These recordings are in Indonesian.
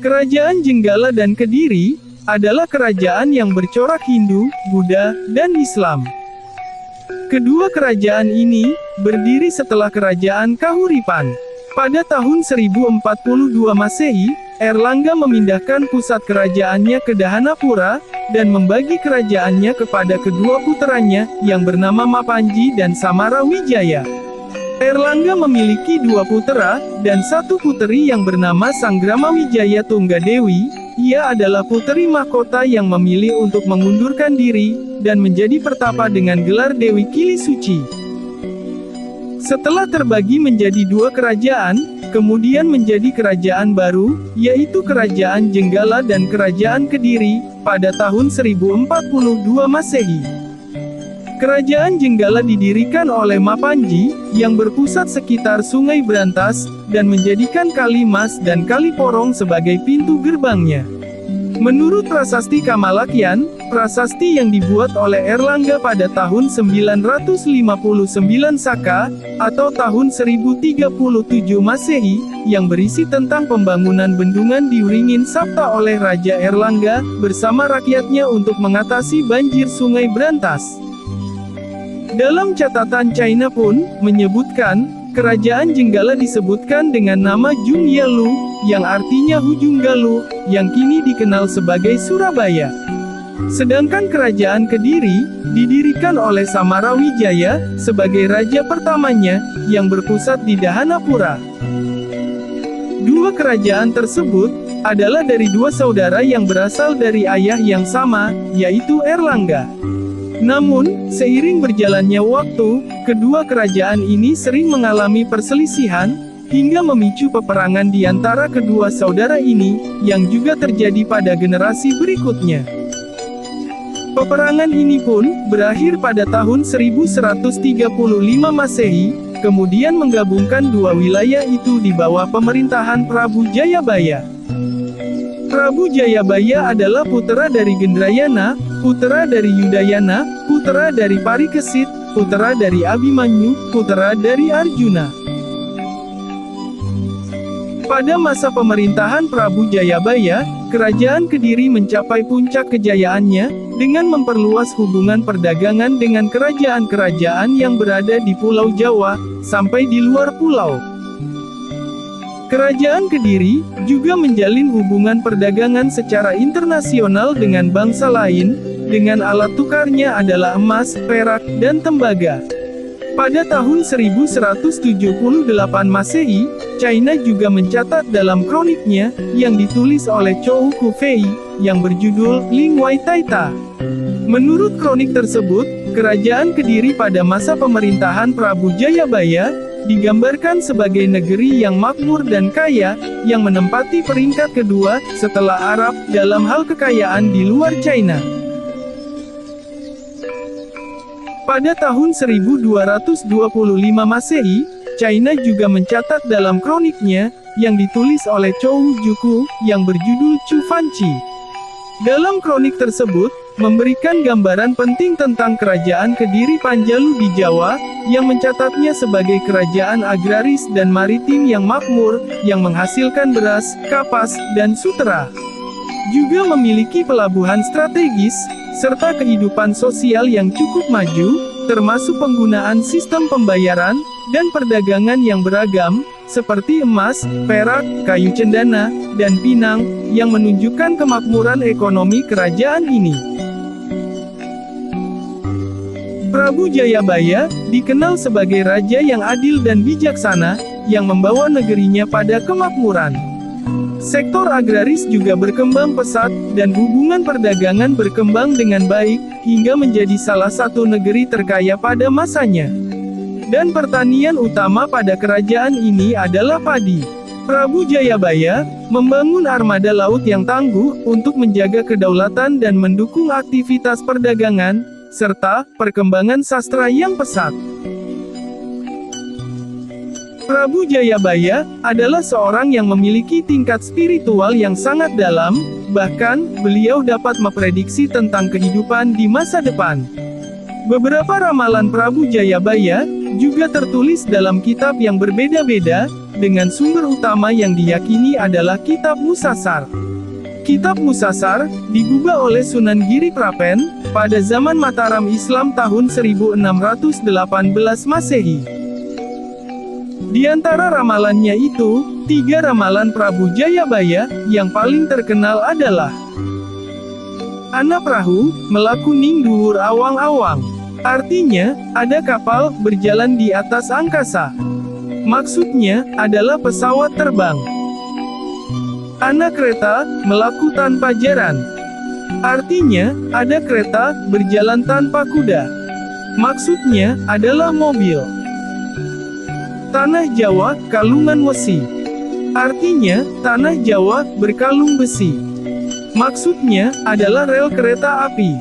Kerajaan Jenggala dan Kediri adalah kerajaan yang bercorak Hindu, Buddha, dan Islam. Kedua kerajaan ini berdiri setelah kerajaan Kahuripan. Pada tahun 1042 Masehi, Erlangga memindahkan pusat kerajaannya ke Dahanapura, dan membagi kerajaannya kepada kedua puteranya, yang bernama Mapanji dan Samarawijaya. Erlangga memiliki dua putera, dan satu puteri yang bernama Sangramawijaya Tunggadewi. Ia adalah puteri mahkota yang memilih untuk mengundurkan diri, dan menjadi pertapa dengan gelar Dewi Kili Suci. Setelah terbagi menjadi dua kerajaan, kemudian menjadi kerajaan baru, yaitu Kerajaan Jenggala dan Kerajaan Kediri, pada tahun 1042 Masehi. Kerajaan Jenggala didirikan oleh Mapanji, yang berpusat sekitar Sungai Brantas, dan menjadikan Kali Mas dan Kali Porong sebagai pintu gerbangnya. Menurut Prasasti Kamalakyan, prasasti yang dibuat oleh Erlangga pada tahun 959 Saka, atau tahun 1037 Masehi, yang berisi tentang pembangunan bendungan di Wringin Sapta oleh Raja Erlangga, bersama rakyatnya untuk mengatasi banjir Sungai Brantas. Dalam catatan China pun, menyebutkan, Kerajaan Jenggala disebutkan dengan nama Jungyalu, yang artinya Hujung Galuh, yang kini dikenal sebagai Surabaya. Sedangkan Kerajaan Kediri, didirikan oleh Samarawijaya, sebagai raja pertamanya, yang berpusat di Dahanapura. Dua kerajaan tersebut, adalah dari dua saudara yang berasal dari ayah yang sama, yaitu Erlangga. Namun, seiring berjalannya waktu, kedua kerajaan ini sering mengalami perselisihan, hingga memicu peperangan di antara kedua saudara ini, yang juga terjadi pada generasi berikutnya. Peperangan ini pun, berakhir pada tahun 1135 Masehi, kemudian menggabungkan dua wilayah itu di bawah pemerintahan Prabu Jayabaya. Prabu Jayabaya adalah putera dari Gendrayana, putera dari Yudayana, putera dari Parikesit, putera dari Abimanyu, putera dari Arjuna. Pada masa pemerintahan Prabu Jayabaya, Kerajaan Kediri mencapai puncak kejayaannya, dengan memperluas hubungan perdagangan dengan kerajaan-kerajaan yang berada di Pulau Jawa, sampai di luar pulau. Kerajaan Kediri juga menjalin hubungan perdagangan secara internasional dengan bangsa lain, dengan alat tukarnya adalah emas, perak, dan tembaga. Pada tahun 1178 Masehi, China juga mencatat dalam kroniknya, yang ditulis oleh Chou Kufei, yang berjudul Ling Wai Taita. Menurut kronik tersebut, Kerajaan Kediri pada masa pemerintahan Prabu Jayabaya, digambarkan sebagai negeri yang makmur dan kaya, yang menempati peringkat kedua, setelah Arab, dalam hal kekayaan di luar China. Pada tahun 1225 Masehi, China juga mencatat dalam kroniknya, yang ditulis oleh Chou Juku, yang berjudul Chu Fanchi. Dalam kronik tersebut, memberikan gambaran penting tentang Kerajaan Kediri Panjalu di Jawa, yang mencatatnya sebagai kerajaan agraris dan maritim yang makmur, yang menghasilkan beras, kapas, dan sutera. Juga memiliki pelabuhan strategis, serta kehidupan sosial yang cukup maju, termasuk penggunaan sistem pembayaran, dan perdagangan yang beragam, seperti emas, perak, kayu cendana, dan pinang, yang menunjukkan kemakmuran ekonomi kerajaan ini. Prabu Jayabaya dikenal sebagai raja yang adil dan bijaksana, yang membawa negerinya pada kemakmuran. Sektor agraris juga berkembang pesat, dan hubungan perdagangan berkembang dengan baik, hingga menjadi salah satu negeri terkaya pada masanya. Dan pertanian utama pada kerajaan ini adalah padi. Prabu Jayabaya membangun armada laut yang tangguh untuk menjaga kedaulatan dan mendukung aktivitas perdagangan, serta perkembangan sastra yang pesat. Prabu Jayabaya adalah seorang yang memiliki tingkat spiritual yang sangat dalam, bahkan beliau dapat memprediksi tentang kehidupan di masa depan. Beberapa ramalan Prabu Jayabaya juga tertulis dalam kitab yang berbeda-beda, dengan sumber utama yang diyakini adalah Kitab Musassar. Kitab Musassar digubah oleh Sunan Giri Prapen pada zaman Mataram Islam tahun 1618 Masehi. Di antara ramalannya itu, 3 ramalan Prabu Jayabaya yang paling terkenal adalah Ana perahu, melaku ning dhuwur awang-awang. Artinya, ada kapal berjalan di atas angkasa. Maksudnya, adalah pesawat terbang. Ana kereta, melaku tanpa jaran. Artinya, ada kereta berjalan tanpa kuda. Maksudnya, adalah mobil. Tanah Jawa, kalungan wesi. Artinya, tanah Jawa berkalung besi. Maksudnya, adalah rel kereta api.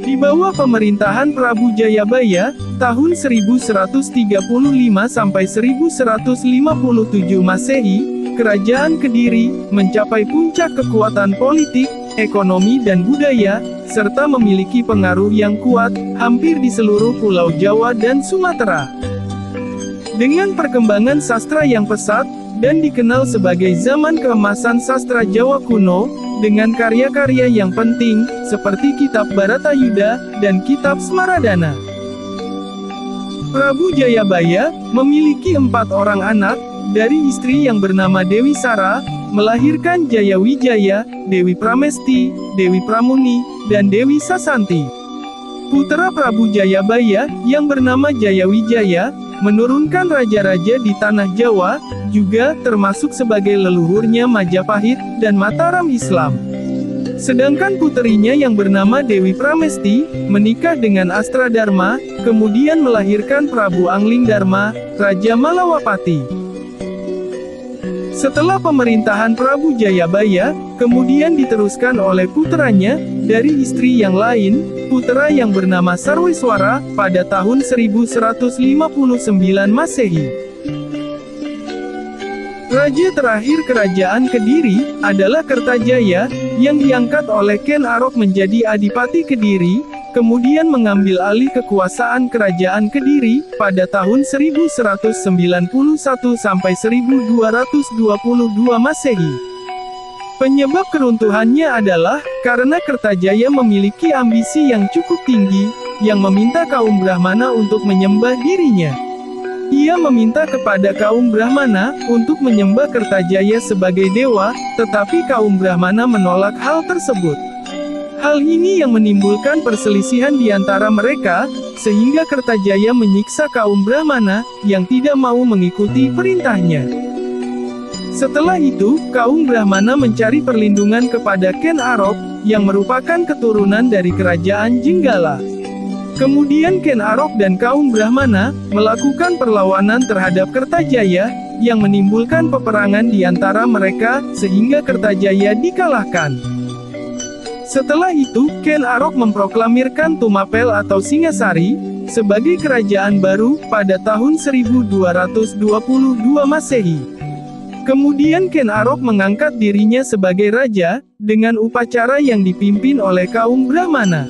Di bawah pemerintahan Prabu Jayabaya, tahun 1135 sampai 1157 Masehi, Kerajaan Kediri mencapai puncak kekuatan politik, ekonomi dan budaya, serta memiliki pengaruh yang kuat hampir di seluruh Pulau Jawa dan Sumatera. Dengan perkembangan sastra yang pesat, dan dikenal sebagai zaman keemasan sastra Jawa kuno, dengan karya-karya yang penting, seperti Kitab Bharatayuda, dan Kitab Smaradana. Prabu Jayabaya memiliki 4 orang anak, dari istri yang bernama Dewi Sara, melahirkan Jayawijaya, Dewi Pramesti, Dewi Pramuni, dan Dewi Sasanti. Putra Prabu Jayabaya, yang bernama Jayawijaya, menurunkan raja-raja di tanah Jawa, juga termasuk sebagai leluhurnya Majapahit dan Mataram Islam. Sedangkan puterinya yang bernama Dewi Pramesti, menikah dengan Astradarma, kemudian melahirkan Prabu Anglingdarma, Raja Malawapati. Setelah pemerintahan Prabu Jayabaya, kemudian diteruskan oleh puteranya, dari istri yang lain, putera yang bernama Sarwiswara, pada tahun 1159 Masehi. Raja terakhir Kerajaan Kediri, adalah Kertajaya, yang diangkat oleh Ken Arok menjadi Adipati Kediri, kemudian mengambil alih kekuasaan Kerajaan Kediri, pada tahun 1191 sampai 1222 Masehi. Penyebab keruntuhannya adalah, karena Kertajaya memiliki ambisi yang cukup tinggi, yang meminta kaum Brahmana untuk menyembah dirinya. Ia meminta kepada kaum Brahmana, untuk menyembah Kertajaya sebagai dewa, tetapi kaum Brahmana menolak hal tersebut. Hal ini yang menimbulkan perselisihan di antara mereka, sehingga Kertajaya menyiksa kaum Brahmana, yang tidak mau mengikuti perintahnya. Setelah itu, kaum Brahmana mencari perlindungan kepada Ken Arok, yang merupakan keturunan dari Kerajaan Jenggala. Kemudian Ken Arok dan kaum Brahmana, melakukan perlawanan terhadap Kertajaya, yang menimbulkan peperangan di antara mereka, sehingga Kertajaya dikalahkan. Setelah itu, Ken Arok memproklamirkan Tumapel atau Singasari, sebagai kerajaan baru, pada tahun 1222 Masehi. Kemudian Ken Arok mengangkat dirinya sebagai raja, dengan upacara yang dipimpin oleh kaum Brahmana.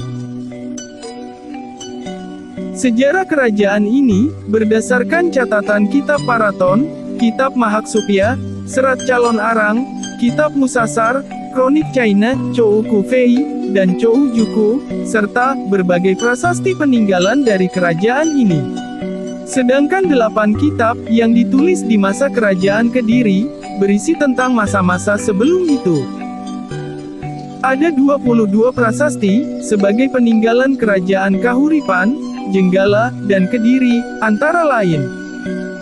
Sejarah kerajaan ini, berdasarkan catatan Kitab Paraton, Kitab Mahaksupya, Serat Calon Arang, Kitab Musassar, Kronik China, Chou Kufei, dan Chou Juku, serta berbagai prasasti peninggalan dari kerajaan ini. Sedangkan 8 kitab yang ditulis di masa kerajaan Kediri, berisi tentang masa-masa sebelum itu. Ada 22 prasasti, sebagai peninggalan kerajaan Kahuripan, Jenggala, dan Kediri, antara lain.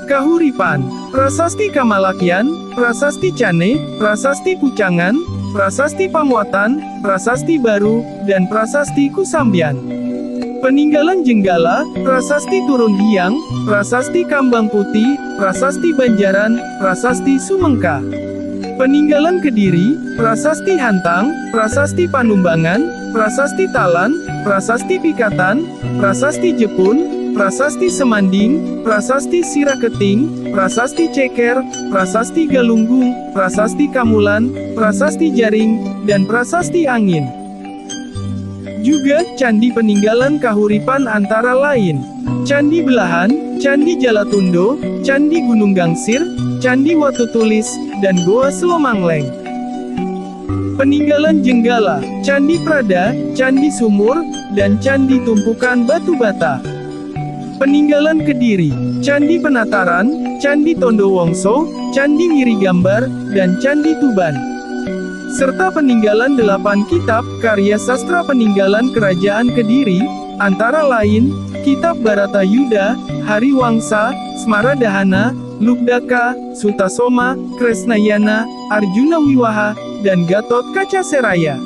Kahuripan, Prasasti Kamalakyan, Prasasti Cane, Prasasti Pucangan, Prasasti Pamuatan, Prasasti Baru, dan Prasasti Kusambian. Peninggalan Jenggala, Prasasti Turun Hyang, Prasasti Kambang Putih, Prasasti Banjaran, Prasasti Sumengka. Peninggalan Kediri, Prasasti Hantang, Prasasti Panumbangan, Prasasti Talan, Prasasti Pikatan, Prasasti Jepun, Prasasti Semanding, Prasasti Siraketing, Prasasti Ceker, Prasasti Galunggung, Prasasti Kamulan, Prasasti Jaring, dan Prasasti Angin. Juga, candi peninggalan Kahuripan antara lain, Candi Belahan, Candi Jalatundo, Candi Gunung Gangsir, Candi Watu Tulis, dan Goa Selomangleng. Peninggalan Jenggala, Candi Prada, Candi Sumur, dan Candi Tumpukan Batu Bata. Peninggalan Kediri, Candi Penataran, Candi Tondo Wongso, Candi Ngiri Gambar, dan Candi Tuban. Serta peninggalan 8 kitab karya sastra peninggalan Kerajaan Kediri, antara lain, Kitab Baratayuda, Hariwangsa, Smaradahana, Lugdaka, Sutasoma, Kresnayana, Arjuna Wiwaha, dan Gatot Kaca Seraya.